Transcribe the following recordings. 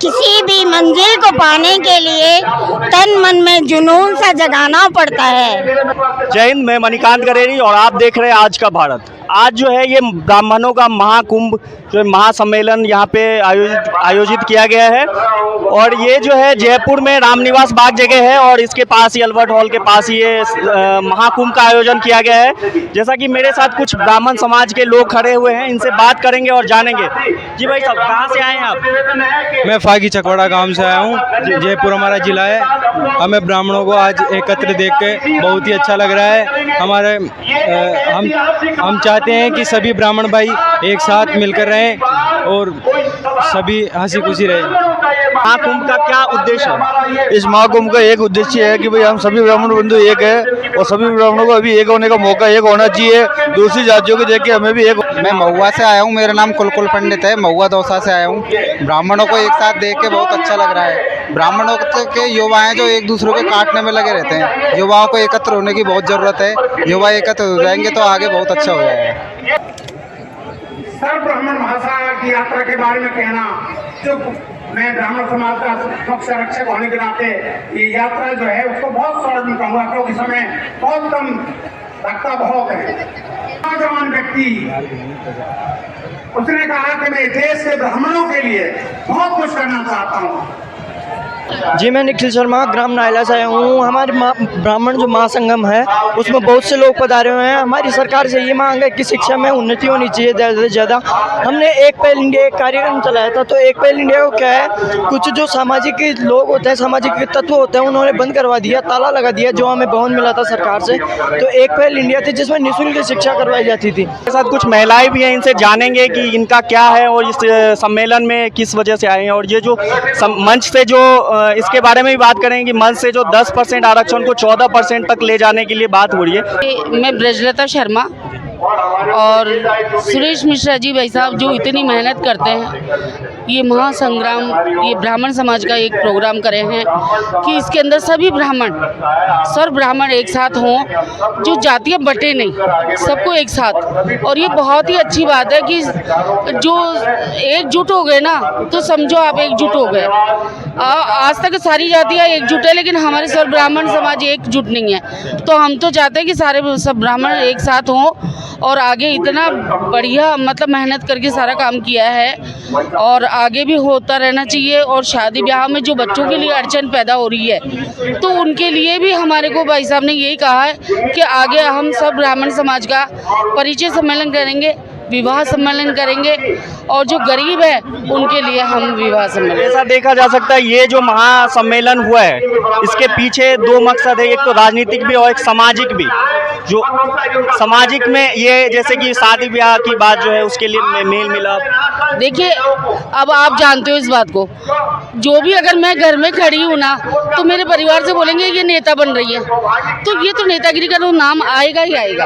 किसी भी मंजिल को पाने के लिए तन मन में जुनून सा जगाना पड़ता है। जय हिंद, मैं मणिकांत गरेरी और आप देख रहे हैं आज का भारत। आज जो है ये ब्राह्मणों का महाकुंभ जो महासम्मेलन यहाँ पे आयोजित किया गया है और ये जो है जयपुर में रामनिवास बाग जगह है और इसके पास ही अल्बर्ट हॉल के पास ही ये महाकुंभ का आयोजन किया गया है। जैसा कि मेरे साथ कुछ ब्राह्मण समाज के लोग खड़े हुए हैं, इनसे बात करेंगे और जानेंगे। जी भाई साहब, कहाँ से आए हैं आप? मैं फागी चकवाड़ा गांव से आया हूँ। जयपुर हमारा जिला है। हमें ब्राह्मणों को आज एकत्र देख के बहुत ही अच्छा लग रहा है। हमारे हम चाहते हैं कि सभी ब्राह्मण भाई एक साथ मिलकर रहें और सभी हंसी खुशी रहें। महाकुंभ का क्या उद्देश्य है? इस महाकुंभ का एक उद्देश्य है कि भाई हम सभी ब्राह्मण बंधु एक है और सभी ब्राह्मणों को अभी एक होने का मौका एक होना चाहिए। दूसरी जातियों को देख के हमें भी एक। मैं महुआ से आया हूँ, मेरा नाम कुलकुल पंडित है, महुआ दौसा से आया हूँ। ब्राह्मणों को एक साथ देख के बहुत अच्छा लग रहा है। ब्राह्मणों के युवा हैं जो एक दूसरे को काटने में लगे रहते हैं। युवाओं को एकत्र होने की बहुत ज़रूरत है। युवा एकत्र हो जाएंगे तो आगे बहुत अच्छा हो जाएगा। सर्व ब्राह्मण भाषा की यात्रा के बारे में कहना, जो मैं ब्राह्मण समाज का पक्ष रक्षक होने के नाते ये यात्रा जो है उसको बहुत सरल में कहूँगा, क्योंकि समय बहुत कम रखता बहुत है। नौजवान व्यक्ति उसने कहा कि मैं देश के ब्राह्मणों के लिए बहुत कुछ करना चाहता हूँ। जी, मैं निखिल शर्मा ग्राम नायला से आया हूँ। हमारे ब्राह्मण जो महासंगम है उसमें बहुत से लोग पधारे हुए हैं। हमारी सरकार से ये मांग है कि शिक्षा में उन्नति होनी चाहिए ज़्यादा से ज़्यादा। हमने एक पहल इंडिया एक कार्यक्रम चलाया था, तो एक पहल इंडिया को क्या है, कुछ जो सामाजिक लोग होते हैं, सामाजिक तत्व होते हैं, उन्होंने बंद करवा दिया, ताला लगा दिया, जो हमें भवन मिला था सरकार से। तो एक पहल इंडिया थी जिसमें निःशुल्क शिक्षा करवाई जाती थी। मेरे साथ कुछ महिलाएं भी हैं, इनसे जानेंगे कि इनका क्या है और इस सम्मेलन में किस वजह से आए हैं। और ये जो मंच से जो इसके बारे में भी बात करेंगे कि मंच से जो 10% आरक्षण को 14% तक ले जाने के लिए बात हो रही है। मैं ब्रजलता शर्मा और सुरेश मिश्रा जी भाई साहब जो इतनी मेहनत करते हैं, ये महासंग्राम, ये ब्राह्मण समाज का एक प्रोग्राम करे हैं कि इसके अंदर सभी ब्राह्मण, सर्व ब्राह्मण एक साथ हों, जो जातियाँ बटे नहीं, सबको एक साथ। और ये बहुत ही अच्छी बात है कि जो एकजुट हो गए ना, तो समझो आप एकजुट हो गए। आज तक सारी जातियाँ एकजुट है, लेकिन हमारे सर्व ब्राह्मण समाज एकजुट नहीं है। तो हम तो चाहते हैं कि सारे सब ब्राह्मण एक साथ हों और आगे इतना बढ़िया मतलब मेहनत करके सारा काम किया है और आगे भी होता रहना चाहिए। और शादी ब्याह में जो बच्चों के लिए अड़चन पैदा हो रही है, तो उनके लिए भी हमारे को भाई साहब ने यही कहा है कि आगे हम सब ब्राह्मण समाज का परिचय सम्मेलन करेंगे, विवाह सम्मेलन करेंगे और जो गरीब है उनके लिए हम विवाह सम्मेलन। ऐसा देखा जा सकता है ये जो महासम्मेलन हुआ है, इसके पीछे दो मकसद है, एक तो राजनीतिक भी और एक सामाजिक भी। जो सामाजिक में ये जैसे कि शादी ब्याह की बात जो है उसके लिए मेल मिलाप। देखिए, अब आप जानते हो इस बात को, जो भी अगर मैं घर में खड़ी हूँ ना, तो मेरे परिवार से बोलेंगे ये नेता बन रही है, तो ये तो नेतागिरी का तो नाम आएगा ही आएगा।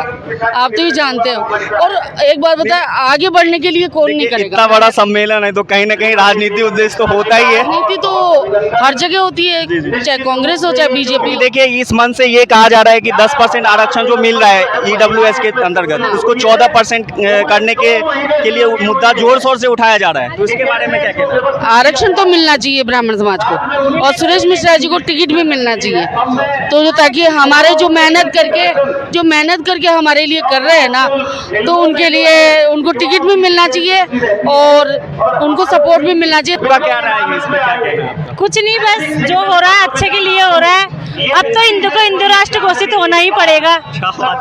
आप तो ये जानते हो। और एक बात बताए, आगे बढ़ने के लिए कौन नहीं करेगा। इतना बड़ा सम्मेलन है तो कहीं ना कहीं राजनीतिक उद्देश्य तो होता ही है। राजनीति तो हर जगह होती है, चाहे कांग्रेस हो चाहे बीजेपी। देखिए, इस मन से ये कहा जा रहा है कि 10% आरक्षण जो मिल रहा है EWS के अंतर्गत, उसको 14% करने के लिए मुद्दा जोर शोर से उठाया जा रहा है। तो इसके बारे में क्या कहते हैं? आरक्षण तो मिलना चाहिए ब्राह्मण समाज को, और सुरेश मिश्रा जी को टिकट भी मिलना चाहिए, तो ताकि हमारे जो मेहनत करके हमारे लिए कर रहे हैं ना, तो उनके लिए उनको टिकट भी मिलना चाहिए और उनको सपोर्ट भी मिलना चाहिए। क्या राय है इसमें, क्या कहना? कुछ नहीं, बस जो हो रहा है अच्छे के लिए हो रहा है। अब तो हिंदू को हिंदू राष्ट्र घोषित होना ही पड़ेगा।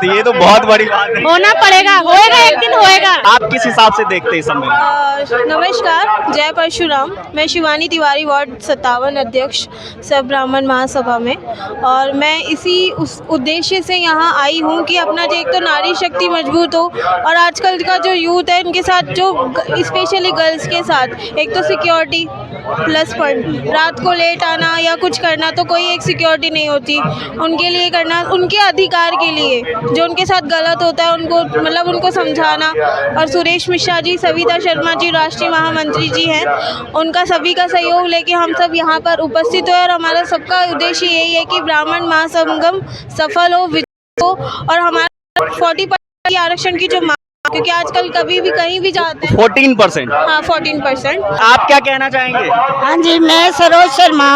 ये तो बहुत बड़ी बात है। होना पड़ेगा, होएगा, एक दिन होएगा। आप किस हिसाब से देखते हैं सम्मेलन? नमस्कार, जय परशुराम। मैं शिवानी तिवारी, वार्ड 57 अध्यक्ष सब ब्राह्मण महासभा में, और मैं इसी उस उद्देश्य से यहाँ आई हूँ कि अपना जो एक तो नारी शक्ति मजबूत हो, और आजकल का जो यूथ है उनके साथ, जो स्पेशली गर्ल्स के साथ, एक तो सिक्योरिटी प्लस पॉइंट, रात को लेट आना या कुछ करना तो कोई एक सिक्योरिटी नहीं होती, उनके लिए करना, उनके अधिकार के लिए जो उनके साथ गलत होता है उनको मतलब उनको समझाना। और सुरेश मिश्रा जी, सविता शर्मा जी राष्ट्रीय महामंत्री जी हैं, उनका सभी का सहयोग लेके हम सब यहाँ पर उपस्थित हुए, और हमारा सबका उद्देश्य यही है कि ब्राह्मण महासंगम सफल हो, विजय हो, और हमारा 40% आरक्षण की जो क्योंकि आजकल कभी भी कहीं भी जाते हैं। 14%। हाँ 14%। आप क्या कहना चाहेंगे? हाँ जी, मैं सरोज शर्मा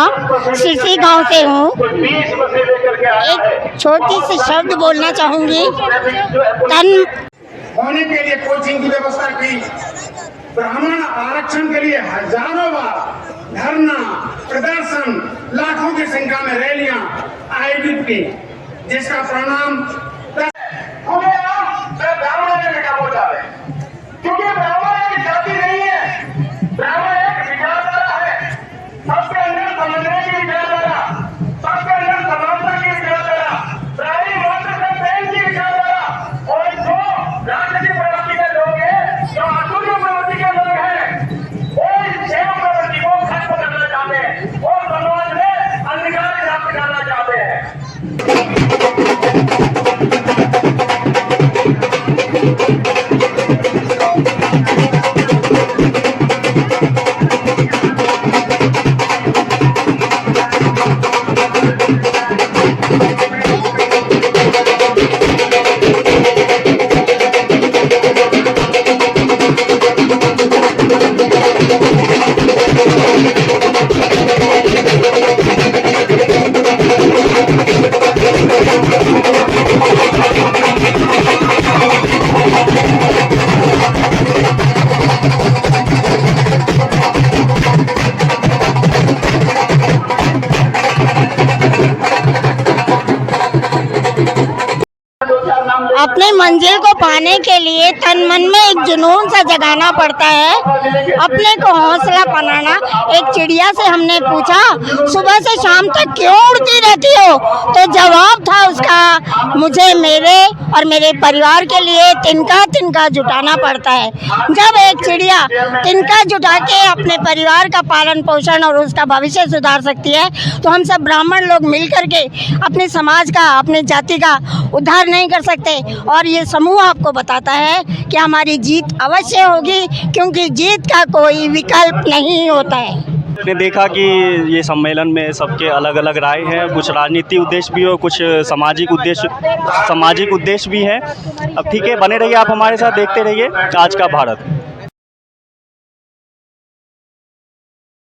सिरसी गांव से हूँ। एक छोटी सी शब्द बोलना चाहूँगी। तन होने के लिए कोचिंग की व्यवस्था की, ब्राह्मण आरक्षण के लिए हजारों बार धरना प्रदर्शन, लाखों की संख्या में रैलियां आयोजित की, जिसका परिणाम ब्राह्मण ने बेटा बोल रहा है, क्योंकि ब्राह्मण एक जाति नहीं है, ब्राह्मण एक विचारधारा है, सबके अंदर समझने की विचारधारा, सबके अंदर समानता की विचारधारा, प्राणी मात्र से प्रेम की विचारधारा, और जो राजनीतिक प्रवृत्ति के लोग हैं, जो आसुरी प्रवृत्ति के लोग हैं, वो इस शैव प्रवृत्ति को खत्म करना चाहते हैं, वो समाज में अंधकार प्राप्त करना चाहते हैं। अपने मंजिल को पाने के लिए तन मन में एक जुनून सा जगाना पड़ता है, अपने को हौसला बनाना। एक चिड़िया से हमने पूछा सुबह से शाम तक क्यों उड़ती रहती हो, तो जवाब था उसका, मुझे मेरे और मेरे परिवार के लिए तिनका तिनका जुटाना पड़ता है। जब एक चिड़िया तिनका जुटा के अपने परिवार का पालन पोषण और उसका भविष्य सुधार सकती है, तो हम सब ब्राह्मण लोग मिल करके अपने समाज का, अपने जाति का उद्धार नहीं कर सकते। और ये समूह आपको बताता है कि हमारी जीत अवश्य होगी, क्योंकि जीत का कोई विकल्प नहीं होता है। आपने देखा कि ये सम्मेलन में सबके अलग अलग राय हैं, कुछ राजनीतिक उद्देश्य भी हो, कुछ सामाजिक उद्देश्य भी हैं। अब ठीक है, बने रहिए आप हमारे साथ, देखते रहिए आज का भारत।